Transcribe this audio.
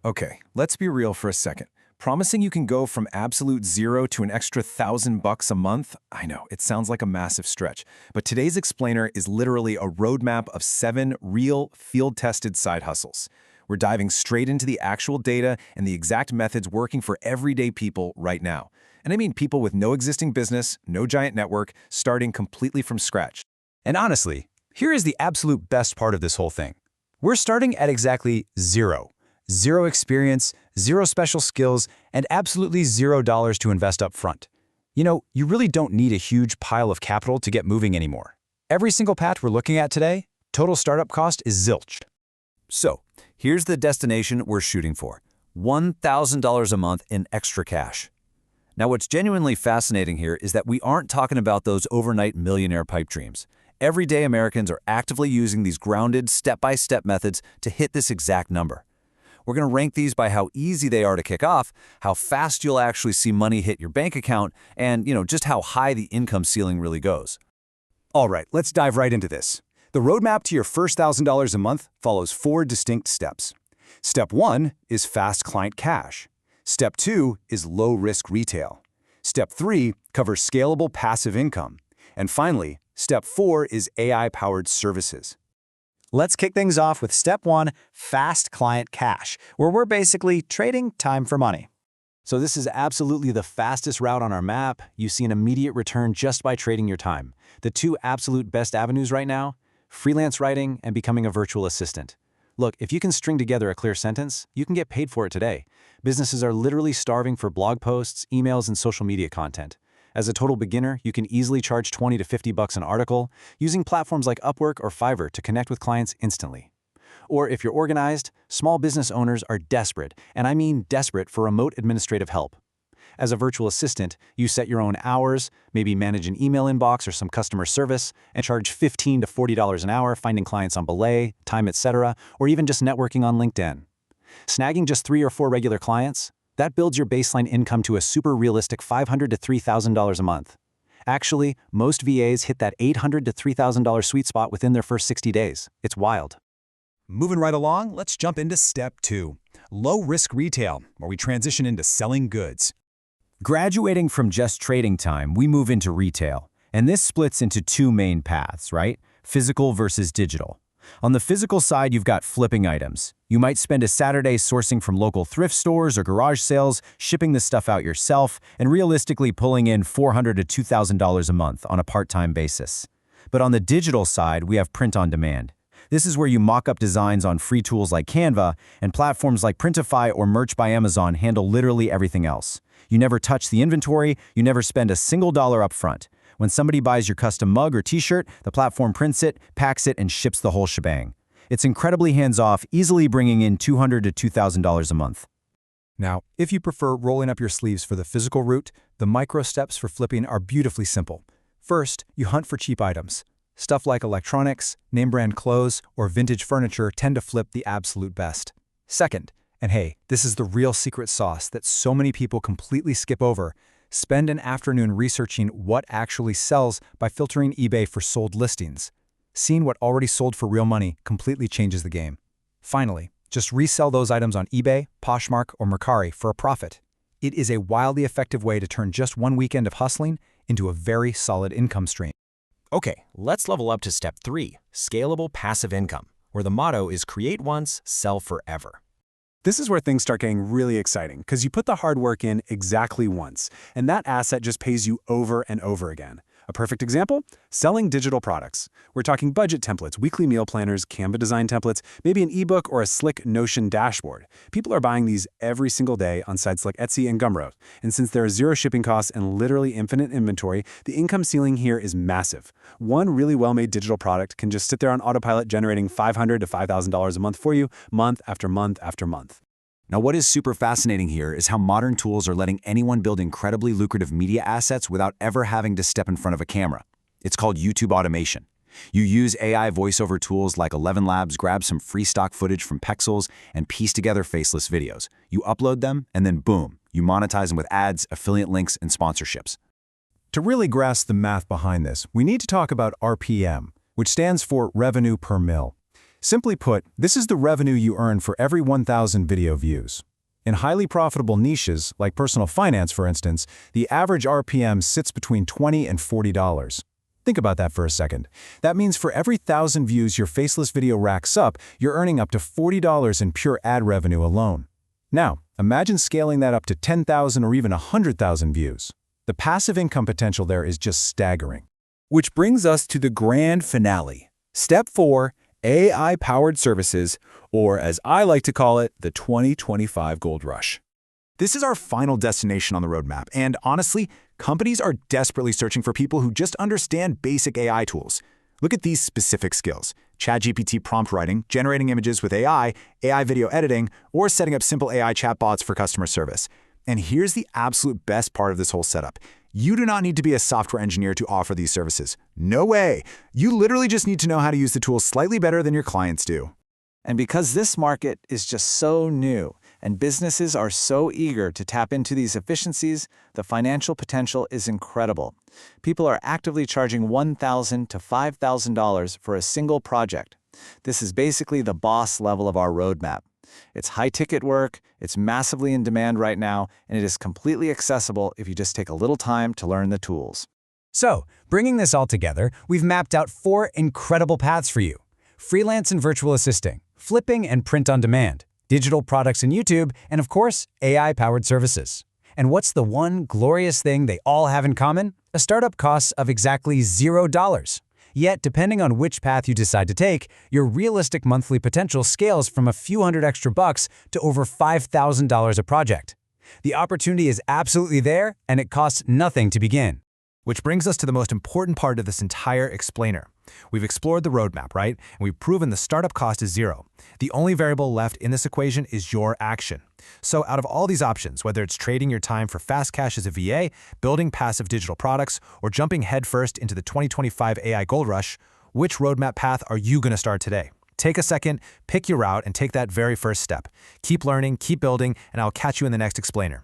Okay, let's be real for a second. Promising you can go from absolute zero to an extra $1,000 a month? I know, it sounds like a massive stretch. But today's explainer is literally a roadmap of 7 real, field-tested side hustles. We're diving straight into the actual data and the exact methods working for everyday people right now. And I mean people with no existing business, no giant network, starting completely from scratch. And honestly, here is the absolute best part of this whole thing. We're starting at exactly zero. Zero experience, zero special skills, and absolutely $0 to invest up front. You know, you really don't need a huge pile of capital to get moving anymore. Every single patch we're looking at today, total startup cost is zilch. So, here's the destination we're shooting for. $1,000 a month in extra cash. Now, what's genuinely fascinating here is that we aren't talking about those overnight millionaire pipe dreams. Everyday Americans are actively using these grounded, step-by-step methods to hit this exact number. We're going to rank these by how easy they are to kick off, how fast you'll actually see money hit your bank account, and, just how high the income ceiling really goes. All right, let's dive right into this. The roadmap to your first $1,000 a month follows 4 distinct steps. Step 1 is fast client cash. Step 2 is low-risk retail. Step 3 covers scalable passive income. And finally, Step 4 is AI-powered services. Let's kick things off with Step 1, Fast Client Cash, where we're basically trading time for money. So this is absolutely the fastest route on our map. You see an immediate return just by trading your time. The 2 absolute best avenues right now, freelance writing and becoming a virtual assistant. Look, if you can string together a clear sentence, you can get paid for it today. Businesses are literally starving for blog posts, emails, and social media content. As a total beginner, you can easily charge $20 to $50 an article, using platforms like Upwork or Fiverr to connect with clients instantly. Or if you're organized, small business owners are desperate, and I mean desperate, for remote administrative help. As a virtual assistant, you set your own hours, maybe manage an email inbox or some customer service, and charge $15 to $40 an hour finding clients on Belay, Time, etc., or even just networking on LinkedIn. Snagging just 3 or 4 regular clients? That builds your baseline income to a super realistic $500 to $3,000 a month. Actually, most VAs hit that $800 to $3,000 sweet spot within their first 60 days. It's wild. Moving right along, let's jump into Step 2, low-risk retail, where we transition into selling goods. Graduating from just trading time, we move into retail. And this splits into 2 main paths, right? Physical versus digital. On the physical side, you've got flipping items. You might spend a Saturday sourcing from local thrift stores or garage sales, shipping the stuff out yourself, and realistically pulling in $400 to $2,000 a month on a part-time basis. But on the digital side, we have print on demand. This is where you mock up designs on free tools like Canva, and platforms like Printify or Merch by Amazon handle literally everything else. You never touch the inventory, you never spend a single dollar up front. When somebody buys your custom mug or t-shirt, the platform prints it, packs it, and ships the whole shebang. It's incredibly hands-off, easily bringing in $200 to $2,000 a month. Now, if you prefer rolling up your sleeves for the physical route, the micro steps for flipping are beautifully simple. First, you hunt for cheap items. Stuff like electronics, name-brand clothes, or vintage furniture tend to flip the absolute best. Second, and hey, this is the real secret sauce that so many people completely skip over, spend an afternoon researching what actually sells by filtering eBay for sold listings. Seeing what already sold for real money completely changes the game. Finally, just resell those items on eBay, Poshmark, or Mercari for a profit. It is a wildly effective way to turn just one weekend of hustling into a very solid income stream. Okay, let's level up to Step 3, scalable passive income, where the motto is create once, sell forever. This is where things start getting really exciting, because you put the hard work in exactly once, and that asset just pays you over and over again. A perfect example? Selling digital products. We're talking budget templates, weekly meal planners, Canva design templates, maybe an ebook or a slick Notion dashboard. People are buying these every single day on sites like Etsy and Gumroad. And since there are 0 shipping costs and literally infinite inventory, the income ceiling here is massive. One really well-made digital product can just sit there on autopilot generating $500 to $5,000 a month for you, month after month after month. Now, what is super fascinating here is how modern tools are letting anyone build incredibly lucrative media assets without ever having to step in front of a camera. It's called YouTube automation. You use AI voiceover tools like 11 Labs, grab some free stock footage from Pexels, and piece together faceless videos. You upload them, and then boom, you monetize them with ads, affiliate links, and sponsorships. To really grasp the math behind this, we need to talk about RPM, which stands for revenue per mil. Simply put, this is the revenue you earn for every 1,000 video views. In highly profitable niches, like personal finance for instance, the average RPM sits between $20 and $40. Think about that for a second. That means for every 1,000 views your faceless video racks up, you're earning up to $40 in pure ad revenue alone. Now, imagine scaling that up to 10,000 or even 100,000 views. The passive income potential there is just staggering. Which brings us to the grand finale. Step 4, AI-powered services, or as I like to call it, the 2025 Gold Rush. This is our final destination on the roadmap, and honestly, companies are desperately searching for people who just understand basic AI tools. Look at these specific skills: ChatGPT prompt writing, generating images with AI video editing, or setting up simple AI chatbots for customer service. And here's the absolute best part of this whole setup. You do not need to be a software engineer to offer these services. No way! You literally just need to know how to use the tools slightly better than your clients do. And because this market is just so new and businesses are so eager to tap into these efficiencies, the financial potential is incredible. People are actively charging $1,000 to $5,000 for a single project. This is basically the boss level of our roadmap. It's high-ticket work, it's massively in demand right now, and it is completely accessible if you just take a little time to learn the tools. So, bringing this all together, we've mapped out 4 incredible paths for you: freelance and virtual assisting, flipping and print on demand, digital products and YouTube, and of course, AI-powered services. And what's the one glorious thing they all have in common? A startup costs of exactly $0. Yet, depending on which path you decide to take, your realistic monthly potential scales from a few hundred extra bucks to over $5,000 a project. The opportunity is absolutely there, and it costs nothing to begin. Which brings us to the most important part of this entire explainer. We've explored the roadmap, right? And we've proven the startup cost is 0. The only variable left in this equation is your action. So out of all these options, whether it's trading your time for fast cash as a VA, building passive digital products, or jumping headfirst into the 2025 AI Gold Rush, which roadmap path are you going to start today? Take a second, pick your route, and take that very first step. Keep learning, keep building, and I'll catch you in the next explainer.